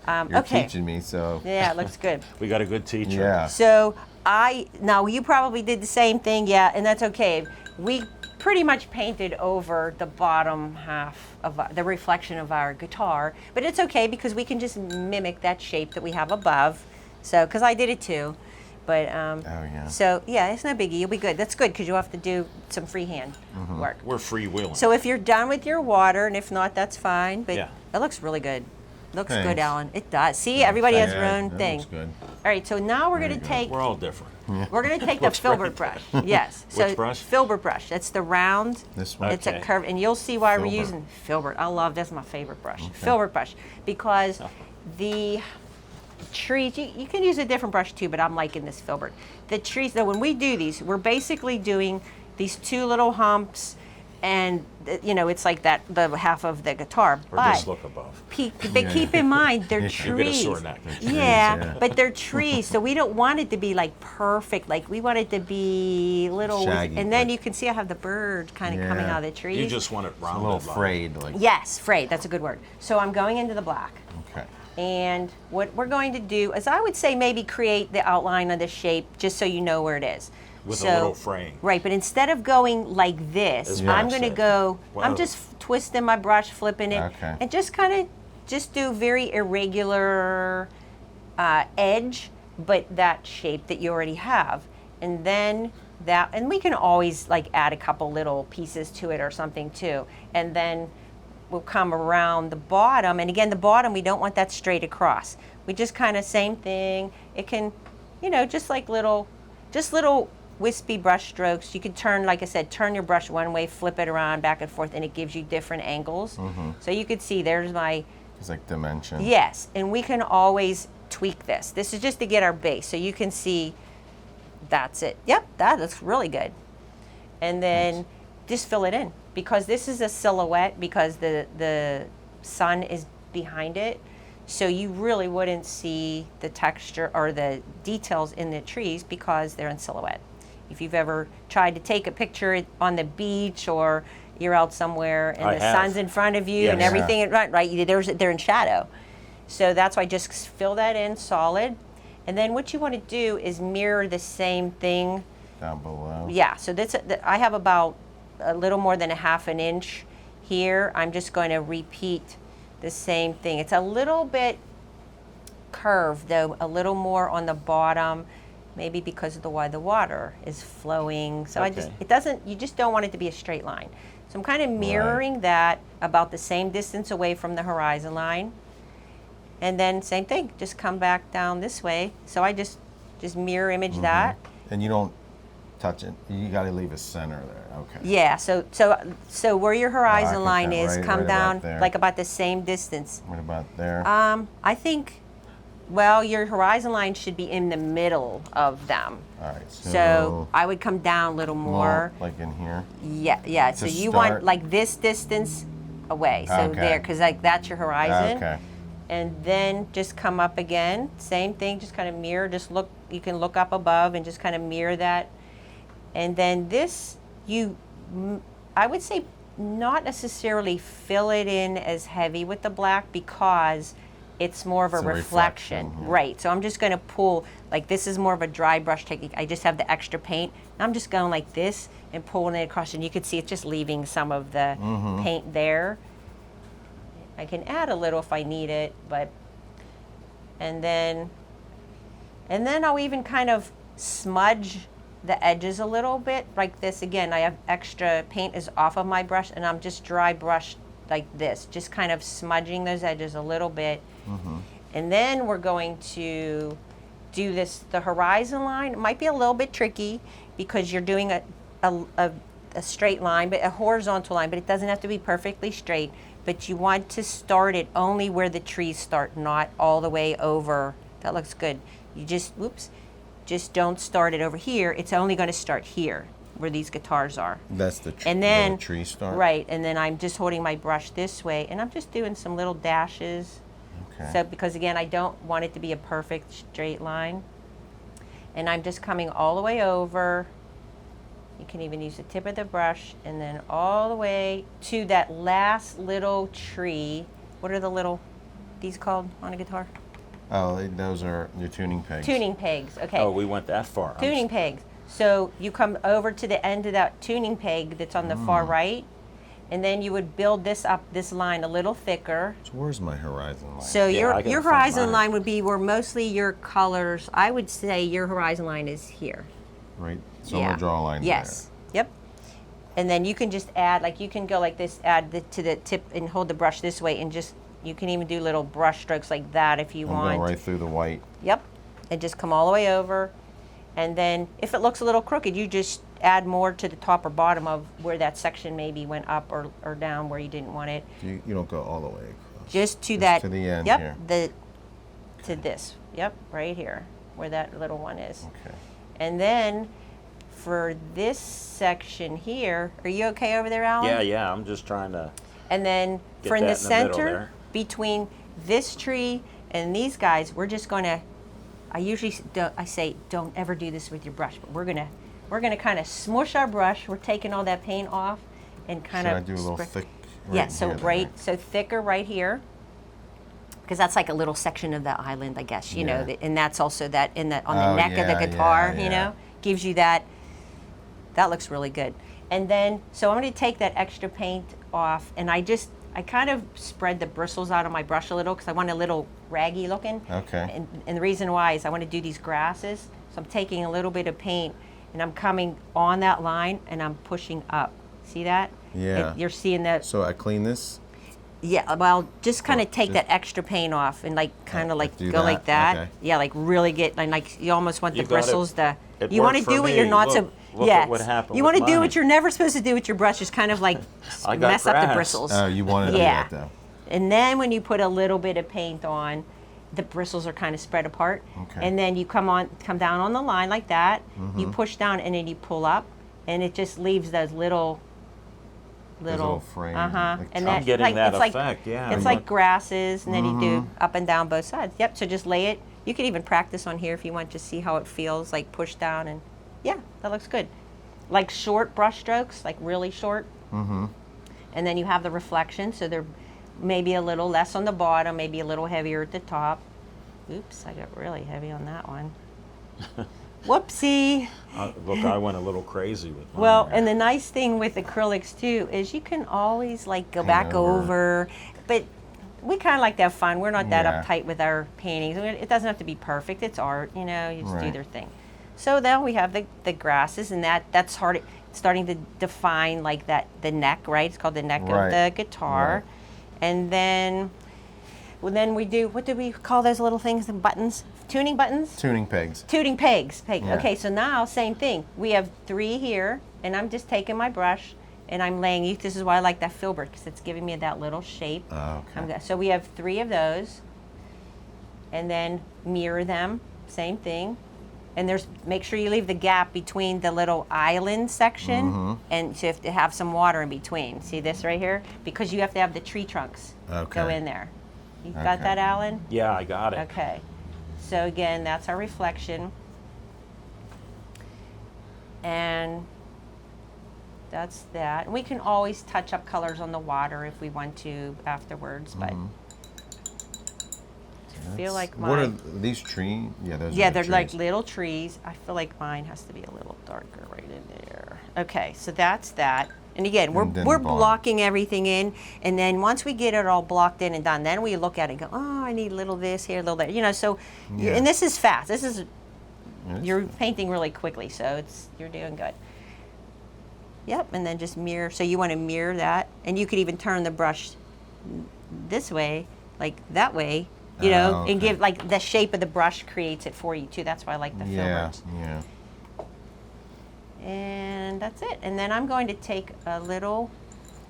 You're Okay. teaching me, so Yeah, it looks good. We got a good teacher. yeah. So now you probably did the same thing, yeah, and that's okay. We pretty much painted over the bottom half of the reflection of our guitar, but it's okay because we can just mimic that shape that we have above. So, because I did it too, but yeah. So yeah, it's no biggie. You'll be good. That's good because you'll have to do some freehand work. We're freewheeling. So if you're done with your water, and if not, that's fine. But Yeah. it looks really good. Looks good, Thanks. Alan. It does. See, everybody has their Yeah, own that thing. looks good. All right, so now we're going to good. take We're all different. we're going to take the Looks filbert great. brush. Yes. So Which brush? Filbert brush. That's the round. This one. It's a Okay. curve, and you'll see why we're Filbert. using filbert. I love that's my favorite brush. Filbert brush because the trees. You can use a different brush too, but I'm liking this filbert. The trees. Now, when we do these, we're basically doing these two little humps, and it's like that the half of the guitar. Or but just look above. but keep in mind, they're You'll You'll get a trees. sore neck. Yeah, but they're trees, so we don't want it to be like perfect. Like we want it to be little, Shaggy, and then but- you can see I have the bird kind of coming Yeah. out of the trees. You just want it A rounded. little like- frayed, like. Yes, frayed. That's a good word. So I'm going into the black, Okay. and what we're going to do is I would say maybe create the outline of the shape just so you know where it is. With a So- little fraying. Right, but instead of going like this, As I'm Mark going to said. go. Wow. I'm just twisting my brush, flipping it, Okay. and just kind of just do very irregular edge, but that shape that you already have. And then and we can always like add a couple little pieces to it or something too. And then we'll come around the bottom. And again, the bottom, we don't want that straight across. We just kind of same thing. It can, just like little wispy brush strokes. You can turn, like I said, turn your brush one way, flip it around back and forth, and it gives you different angles. So you could see there's my... It's like dimension. Yes, and we can always tweak this. This is just to get our base. So you can see that's it. Yep, that looks really good. And then just fill it in, because this is a silhouette, because the sun is behind it. So you really wouldn't see the texture or the details in the trees because they're in silhouette. If you've ever tried to take a picture on the beach, or you're out somewhere and I the have. sun's in front of you Yes. and everything, right, they're in shadow. So that's why just fill that in solid. And then what you want to do is mirror the same thing. Down below. Yeah, so I have about a little more than a half an inch here. I'm just going to repeat the same thing. It's a little bit curved though, a little more on the bottom, maybe because of the way the water is flowing. So Okay. you just don't want it to be a straight line. So I'm kind of mirroring that about the same distance away from the horizon line. And then same thing, just come back down this way. So I just mirror image that. And you don't touch it. You got to leave a center there. Okay. Yeah, so where your horizon get line that, is, right come about down there. like about the same distance. What about there? I think, well, your horizon line should be in the middle of them. All right. So I would come down a little more. Like in here. Yeah. So To you start- want like this distance away. So Okay. there, because like that's your horizon. Okay. And then just come up again. Same thing, just kind of mirror. Just look, you can look up above and just kind of mirror that. And then this, I would say not necessarily fill it in as heavy with the black, because it's more of a It's a reflection. reflection, yeah. Right, so I'm just going to pull, like this is more of a dry brush technique. I just have the extra paint. I'm just going like this and pulling it across, and you can see it's just leaving some of the paint there. I can add a little if I need it, and then I'll even kind of smudge the edges a little bit like this. Again, I have extra paint is off of my brush, and I'm just dry brush like this, just kind of smudging those edges a little bit. And then we're going to do the horizon line. It might be a little bit tricky because you're doing a straight line, but a horizontal line, but it doesn't have to be perfectly straight. But you want to start it only where the trees start, not all the way over. That looks good. You just don't start it over here. It's only going to start here where these guitars are. That's the And then, where the tree start. right, and then I'm just holding my brush this way, and I'm just doing some little dashes. Okay. So, because again, I don't want it to be a perfect straight line. And I'm just coming all the way over. You can even use the tip of the brush, and then all the way to that last little tree. What are these called on a guitar? Oh, those are your tuning pegs. Tuning pegs, okay. Oh, we went that far. Tuning pegs. So you come over to the end of that tuning peg that's on the far right, and then you would build this line a little thicker. So where's my horizon line? So Yeah, I gotta your find horizon mine. line would be where mostly your colors, I would say your horizon line is here. Right. So I'm gonna draw a line Yes. Yep. And then you can just add, like you can go like this, to the tip and hold the brush this way, and just, you can even do little brush strokes like that if you there. I'm want. going right through the white. Yep. And just come all the way over. And then if it looks a little crooked, you just add more to the top or bottom of where that section maybe went up or down where you didn't want it. You don't go all the way across. Just to Just that. to the end yep, here. To this. Yep, right here, where that little one is. Okay. And then for this section here, are you okay over there, Alan? Yeah, I'm just trying to. And then Get for in that the in the middle center, there. between this tree and these guys, we're just going to, I say don't ever do this with your brush, but we're gonna kind of smush our brush. We're taking all that paint off and kind Should of I do a little thick? yeah, so here, so thicker right here, because that's like a little section of the island, I guess, you know, Yeah. and that's also that on the Oh, neck of yeah, the guitar, yeah, you yeah. know, gives you that. That looks really good. And then, so I'm going to take that extra paint off, and I just I kind of spread the bristles out on my brush a little because I want a little raggy looking. Okay. And the reason why is I want to do these grasses. So I'm taking a little bit of paint and I'm coming on that line and I'm pushing up. See that? Yeah. And you're seeing that. So I clean this? Yeah, well, just kind Or of take just- that extra paint off and like kind of like do go that? like that. Okay. Yeah, like really get like you almost want You the got it. bristles to. It You want to worked for do what me. you're not so. Look Yes. at what happened You with want to do mine. what you're never supposed to do with your brush. Just kind of like I got mess up the grass. bristles. Oh, you want to Yeah. do that though. And then when you put a little bit of paint on, the bristles are kind of spread apart. Okay. And then you come down on the line like that. Mm-hmm. You push down and then you pull up, and it just leaves those little little frames, Uh-huh. like And chunks. I'm getting that it's effect, yeah. It's like grasses, and then you do Mm-hmm. up and down both sides. Yep. So just lay it. You could even practice on here if you want to see how it feels, like push down, and yeah, that looks good. Like short brush strokes, like really short. Mm-hmm. And then you have the reflection, so they're maybe a little less on the bottom, maybe a little heavier at the top. Oops, I got really heavy on that one. Whoopsie. Look, I went a little crazy with mine. Well, and the nice thing with acrylics too is you can always like go Paint back over. over, but we kind of like to have fun. We're not that Yeah. uptight with our paintings. It doesn't have to be perfect. It's art, you know. You just do Right. their thing. So now we have the grasses, and that's starting to define like that the neck, right? It's called the neck Right. of the guitar, and then. Well, then we do, what do we call those little things, the buttons? Tuning buttons? Tuning pegs. Tuning pegs. Yeah. Okay, so now same thing. We have 3 here, and I'm just taking my brush and I'm laying. This is why I like that filbert because it's giving me that little shape. Oh, okay. So we have 3 of those, and then mirror them. Same thing. And make sure you leave the gap between the little island section, Mm-hmm. and so you have to have some water in between. See this right here? Because you have to have the tree trunks go Okay. in there. You got Okay. that, Alan? yeah, I got it. Okay. So again, that's our reflection. And that's that. And we can always touch up colors on the water if we want to afterwards, but I feel like What are mine, these trees? Yeah, those yeah, are the they're like trees. little trees. I feel like mine has to be a little darker right in there. Okay, so that's that. And again, And then we're the bottom. blocking everything in, and then once we get it all blocked in and done, then we look at it and go, oh, I need a little this here, a little that, you know. So, Yeah. and this is fast. This is Yeah, it's you're painting really quickly, so you're doing good. Yep, and then just mirror. So you want to mirror that, and you could even turn the brush this way, like that way, you know, Oh, and okay. give like the shape of the brush creates it for you too. That's why I like the Yeah, filberts. yeah. And that's it. And then I'm going to take a little,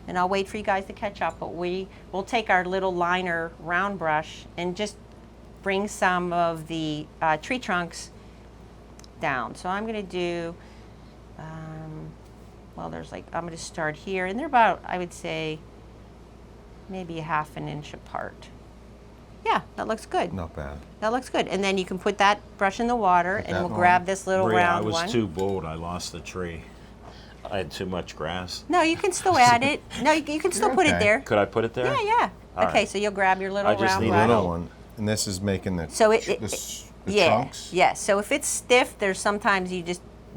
and I'll wait for you guys to catch up, but we'll take our little liner round brush and just bring some of the tree trunks down. So I'm going to do, well, I'm going to start here, and they're about, I would say, maybe a ½ inch apart. Yeah, that looks good. Not bad. That looks good. And then you can put that brush in the water, Put and that we'll one. grab this little Bria, I round was one. too bold. I lost the tree. I had too much grass. No, you can still add it. No, you can still You're put it okay. there. Could I put it there? Yeah, yeah. All Okay, right. so you'll grab your little I just round need The a brush. little one, and this is making the So the yeah, chunks. yes. So if it's stiff,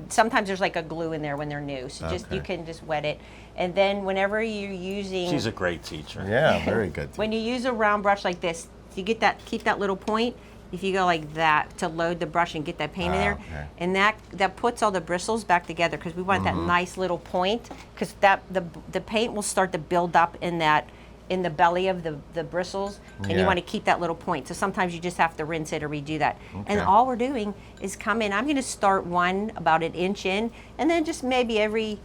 sometimes there's like a glue in there when they're new. So you Okay. can just wet it, and then whenever you're using, She's a great teacher. Yeah, very good. when you use a round brush like this, you keep that little point. If you go like that to load the brush and get that paint in there, Okay. and that puts all the bristles back together because we want that nice little point because the paint will start to build up in the belly of the bristles, and you Yeah. want to keep that little point. So sometimes you just have to rinse it or redo that. And Okay. all we're doing is come in. I'm going to start one about an inch in, and then just maybe every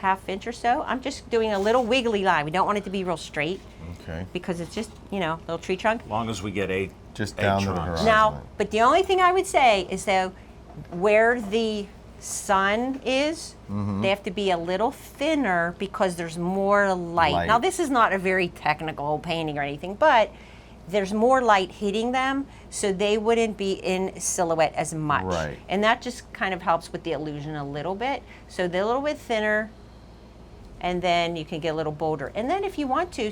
½ inch or so, I'm just doing a little wiggly line. We don't want it to be real straight Okay. because it's just, little tree trunk. As long as we get 8 Just 8 down to the trunks. horizon. Now, but the only thing I would say is though, where the sun is, they have to be a little thinner because there's more light. Now, Light. this is not a very technical painting or anything, but there's more light hitting them, so they wouldn't be in silhouette as much. Right. And that just kind of helps with the illusion a little bit. So they're a little bit thinner, and then you can get a little bolder. And then if you want to,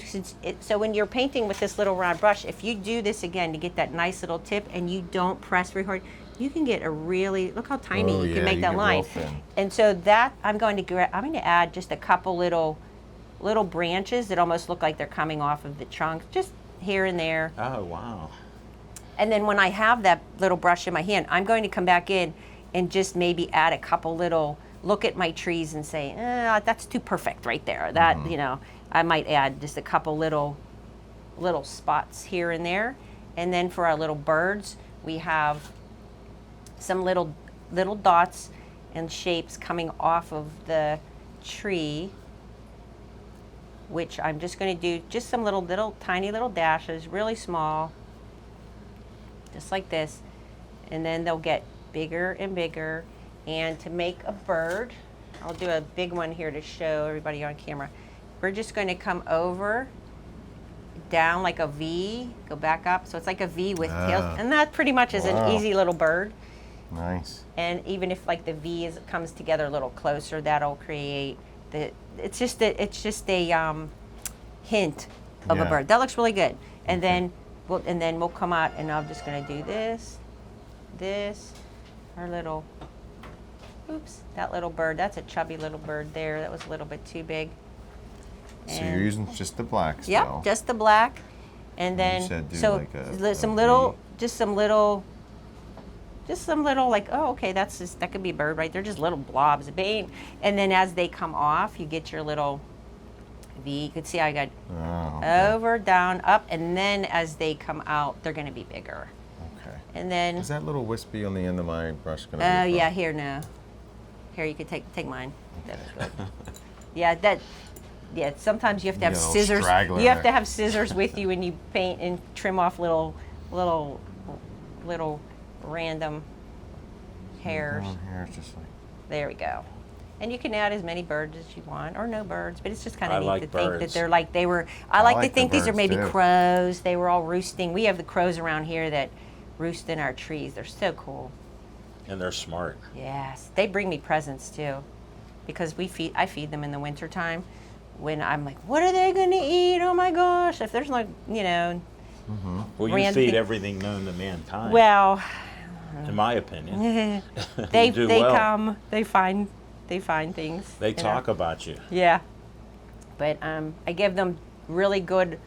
so when you're painting with this little round brush, if you do this again to get that nice little tip and you don't press very hard, you can get a really, look how tiny Oh, you yeah, can make you that get line. real thin. And so that, I'm going to add just a couple little little branches that almost look like they're coming off of the trunk, just here and there. Oh, wow. And then when I have that little brush in my hand, I'm going to come back in and just maybe add a couple little, look at my trees and say, that's too perfect right there. That, you know, I might add just a couple little spots here and there. And then for our little birds, we have some little dots and shapes coming off of the tree, which I'm just going to do just some little tiny little dashes, really small, just like this. And then they'll get bigger and bigger. And to make a bird, I'll do a big one here to show everybody on camera. We're just going to come over, down like a V, go back up. So it's like a V with tails. And that pretty much is an easy little bird. Nice. And even if like the V comes together a little closer, that'll create it's just a hint of a bird. That looks really good. And then we'll come out, and I'm just going to do this, our little, that little bird. That's a chubby little bird there. That was a little bit too big. So you're using just the black still? Yep, just the black. And then, you said do so like a some V. little, just some little like, oh, okay, that could be a bird, right? They're just little blobs of paint. And then as they come off, you get your little V. You can see I got over, down, up, and then as they come out, they're going to be bigger. Okay. And then, Is that little wispy on the end of my brush going to oh be? yeah, here now. Here, you can take mine. That is good. Yeah, sometimes you have to have You little scissors. straggler You have there. to have scissors with you when you paint and trim off little random hairs. Down here, it's just like, There we go. And you can add as many birds as you want, or no birds, but it's just kind of neat like to think that birds. they're like they were. I like to like the think these are birds, maybe too. crows. They were all roosting. We have the crows around here that roost in our trees. They're so cool. And they're smart. Yes, they bring me presents too, because I feed them in the wintertime. When I'm like, what are they gonna eat? Oh my gosh! If there's like, Well, you Random feed thing- everything known to mankind. well, in my opinion. they You do they well. come, they find things. They you know. talk about you. Yeah, but I give them really good,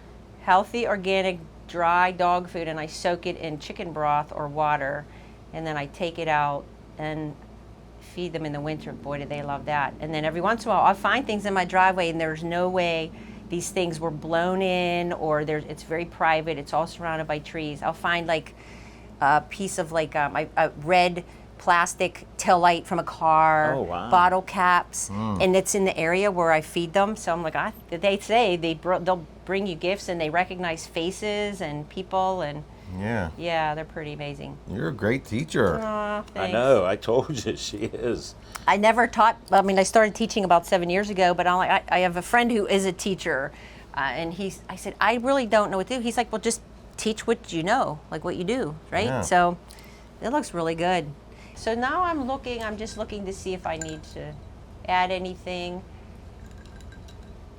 healthy, organic, dry dog food, and I soak it in chicken broth or water, and then I take it out and feed them in the winter. Boy, do they love that. And then every once in a while, I'll find things in my driveway, and there's no way these things were blown in, or it's very private. It's all surrounded by trees. I'll find like a piece of like a red plastic tail light from a car, Oh, wow. bottle caps, and it's in the area where I feed them. So I'm like, they say they'll bring you gifts, and they recognize faces and people, and yeah. they're pretty amazing. You're a great teacher. Aw, I thanks. know. I told you she is. I never taught. I mean, I started teaching about 7 years ago, but I have a friend who is a teacher, and I said, I really don't know what to do. He's like, well, just teach what you know, like what you do, right? Yeah. So it looks really good. So now I'm just looking to see if I need to add anything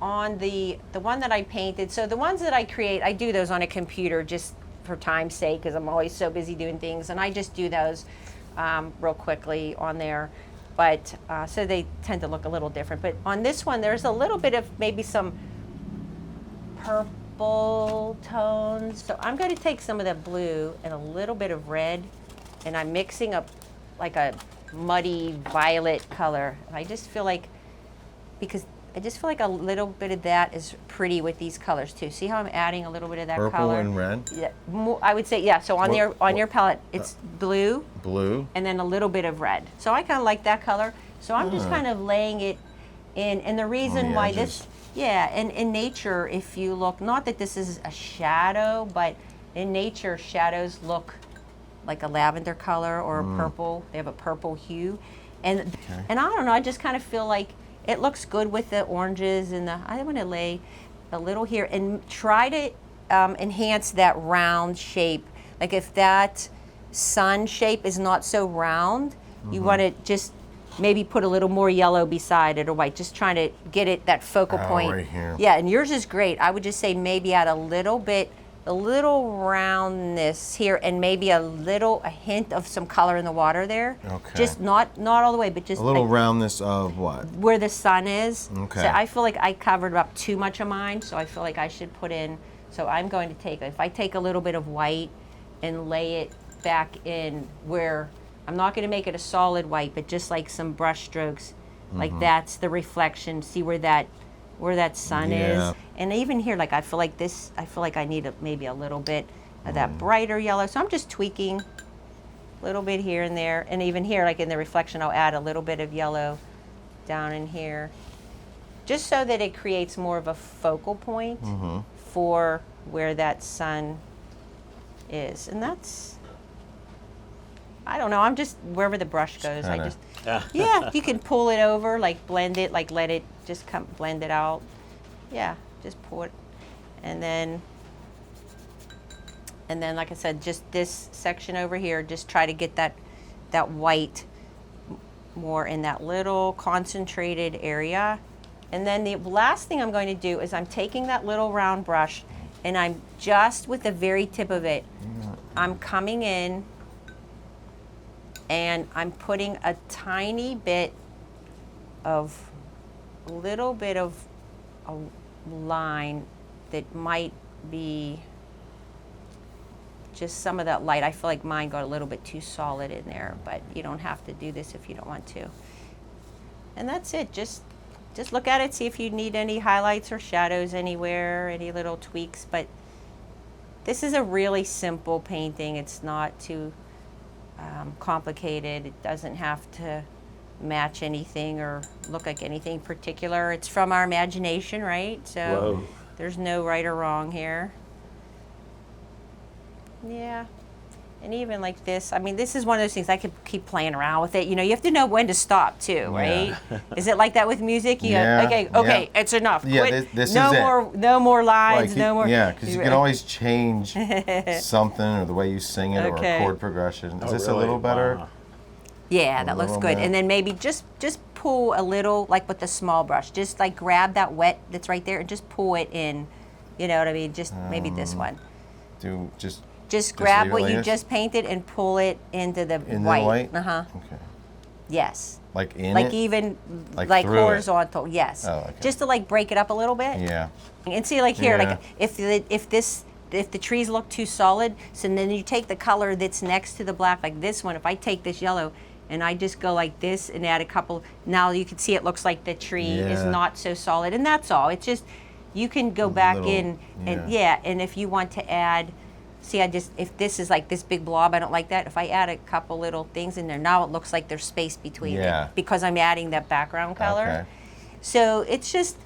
on the one that I painted. So the ones that I create, I do those on a computer just for time's sake, because I'm always so busy doing things, and I just do those real quickly on there. But so they tend to look a little different. But on this one, there's a little bit of maybe some purple tones. So I'm going to take some of the blue and a little bit of red, and I'm mixing up like a muddy violet color. I just feel like a little bit of that is pretty with these colors too. See how I'm adding a little bit of that Purple color? and red? Yeah, I would say, yeah. So on your palette, it's blue Blue? and then a little bit of red. So I kind of like that color. So I'm just kind of laying it in. And the reason the why edges. and in nature, if you look, not that this is a shadow, but in nature, shadows look like a lavender color or a purple. They have a purple hue. And I don't know, I just kind of feel like it looks good with the oranges and I want to lay a little here and try to enhance that round shape. Like if that sun shape is not so round, you want to just maybe put a little more yellow beside it or white, just trying to get it that focal point. Right here. Yeah, and yours is great. I would just say maybe add a little bit a little roundness here, and maybe a hint of some color in the water there. Okay. Just not all the way, but just A little like roundness of what? where the sun is. Okay. So I feel like I covered up too much of mine, so I feel like I should put in. So I'm going to take, if I take a little bit of white and lay it back in where, I'm not going to make it a solid white, but just like some brush strokes, like that's the reflection. See where that sun Yeah. is. And even here, like I feel like I need maybe a little bit of that brighter yellow. So I'm just tweaking a little bit here and there. And even here, like in the reflection, I'll add a little bit of yellow down in here, just so that it creates more of a focal point for where that sun is. And that's, I don't know, I'm just, wherever the brush goes, I kinda- just, yeah, you can pull it over, like blend it, like let it just come, blend it out. Yeah, just pull it. And then like I said, just this section over here, just try to get that white more in that little concentrated area. And then the last thing I'm going to do is I'm taking that little round brush and I'm just with the very tip of it, I'm coming in and I'm putting a tiny bit of, a little bit of a line that might be just some of that light. I feel like mine got a little bit too solid in there, but you don't have to do this if you don't want to. And that's it. Just look at it, see if you need any highlights or shadows anywhere, any little tweaks. But this is a really simple painting. It's not too complicated. It doesn't have to match anything or look like anything particular. It's from our imagination, right? So Whoa. there's no right or wrong here. Yeah. And even like this, I mean, this is one of those things I could keep playing around with it. You know, you have to know when to stop too, right? Is it like that with music? You Yeah, go, okay, yeah. it's enough. Yeah, Quit. this no is it. no more lines, Like, no more. Yeah, because you can always change something or the way you sing it or Okay. a chord progression. Is Oh, this really? a little better? Wow. Yeah, that looks little good. bit. And then maybe just pull a little, like with the small brush, just like grab that wet that's right there and just pull it in. You know what I mean? Just maybe this one. Do Just grab leave it what like you this? just painted and pull it into the in white. the white? Uh-huh. Okay. Yes. Like in Like it? even Like like through it? horizontal. Yes. Oh, okay. Just to like break it up a little bit. Yeah. And see, like here, Yeah. like if the trees look too solid, so then you take the color that's next to the black, like this one. If I take this yellow and I just go like this and add a couple, now you can see it looks like the tree is Yeah. not so solid, and that's all. It's just you can go back little- in and yeah. and if you want to add. See, if this is like this big blob, I don't like that. If I add a couple little things in there, now it looks like there's space between Yeah. it because I'm adding that background color. Okay. So it's just,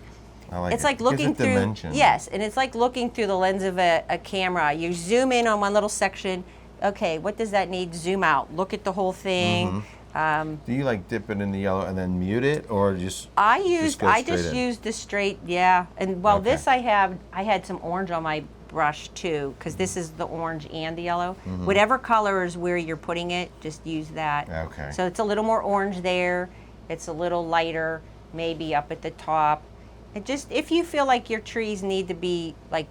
I like it's it. like Gives looking it through, dimension. yes, and it's like looking through the lens of a camera. You zoom in on one little section. Okay, what does that need? Zoom out. Look at the whole thing. Do you like dip it in the yellow and then mute it, or just? I go just straight in? used the straight, yeah. And well, Okay. this I had some orange on my brush too, because this is the orange and the yellow. Whatever color is where you're putting it, just use that. Okay. So it's a little more orange there. It's a little lighter, maybe up at the top. And just if you feel like your trees need to be like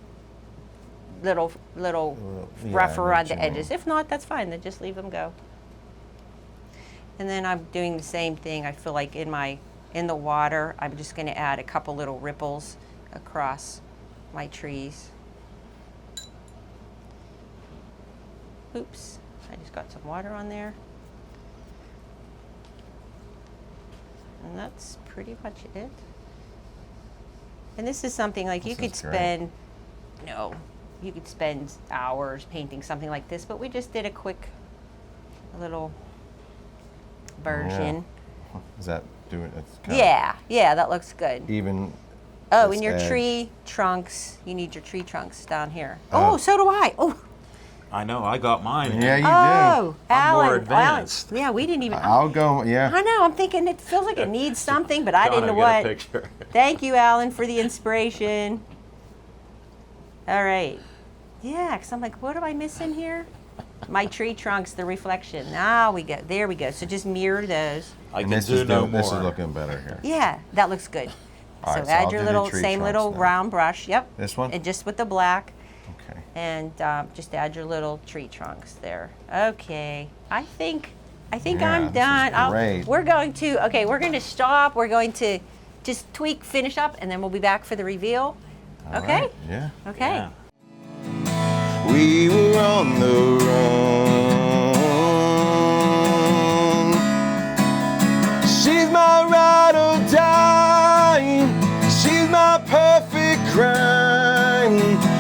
little yeah, rougher I know on what the you mean. edges. If not, that's fine. Then just leave them go. And then I'm doing the same thing. I feel like in the water, I'm just going to add a couple little ripples across my trees. Oops, I just got some water on there. And that's pretty much it. And this is something like you This could is great. spend, you could spend hours painting something like this, but we just did a little version. Is that doing? It's kinda Yeah, that looks good. Even. Oh, this and your edge. tree trunks, you need your tree trunks down here. Oh. Oh, so do I. Oh, I know. I got mine. Yeah, you oh, I'm Alan. more advanced. Alan. Yeah, we didn't even. do. I'll go. Yeah. I know. I'm thinking it feels like it needs something, but I John, didn't know I'll get what. a picture. Thank you, Alan, for the inspiration. All right. Yeah, because I'm like, what am I missing here? My tree trunks, the reflection. Now we go. There we go. So just mirror those. I And can this do is no doing, more. This is looking better here. Yeah, that looks good. All So right, so add I'll your do the little tree same trunks little now. round brush. Yep. This one? And just with the black. Okay. and just add your little tree trunks there. Okay, I think I'm this is done. great. We're going to stop. We're going to just tweak, finish up, and then we'll be back for the reveal. All Okay? right, yeah. Okay. Yeah. We were on the run. She's my ride or die. She's my perfect crime.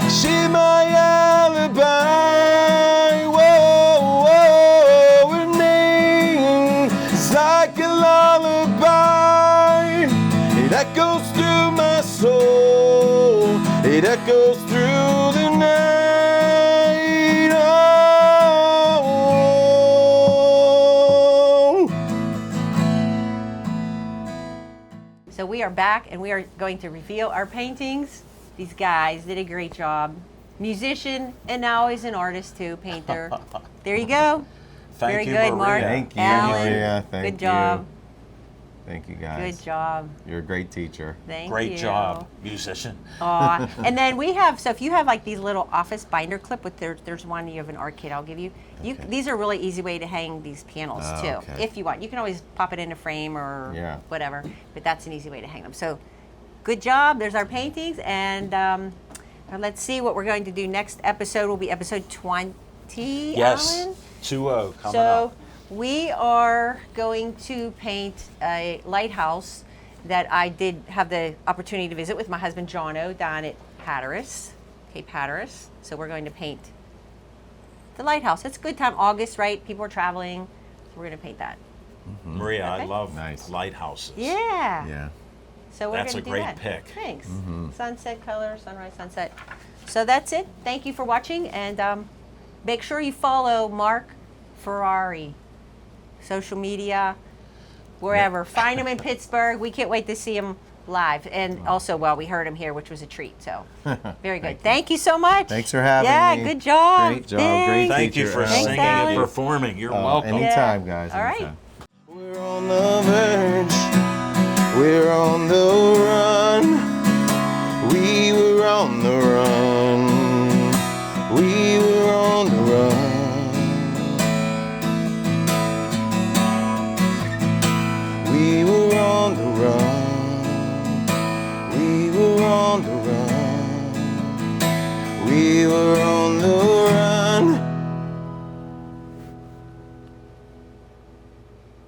She's my alibi. Whoa, whoa, her name is like a lullaby. It echoes through my soul. It echoes through the night. So we are back, and we are going to reveal our paintings. These guys did a great job. Musician, and now he's an artist too, painter. There you go. Thank Very you, good, Maria. Mark. Thank you, Alan, Maria. Thank good job. you. Thank you, guys. Good job. You're a great teacher. Thank you. Great job, musician. Aw. And then we have, so if you have like these little office binder clip with there's one, you have an art kit I'll give you. Okay. These are a really easy way to hang these panels Oh, too, okay. if you want. You can always pop it in a frame or Yeah. whatever, but that's an easy way to hang them. So good job. There's our paintings, and let's see what we're going to do next episode. Will be episode 20, Yes, Alan? 2-0 coming So up. we are going to paint a lighthouse that I did have the opportunity to visit with my husband Jono down at Hatteras, Cape Hatteras. So we're going to paint the lighthouse. It's a good time, August, right? People are traveling. So we're going to paint that. Maria, I Okay. love Nice. lighthouses. Yeah. Yeah. So we're That's going a to do great that. pick. Thanks. Sunset color, sunrise, sunset. So that's it. Thank you for watching, and make sure you follow Mark Ferrari, social media, wherever. Find him in Pittsburgh. We can't wait to see him live, and also, well, we heard him here, which was a treat. So very good. Thank you so much. Thanks for having yeah, me. good job. Great job. Thanks. Great Thank you teacher, for Alan. singing Alan. and performing. You're welcome. Anytime, Yeah. guys. All right. Anytime. We're on the verge. We're on the run. We were on the run.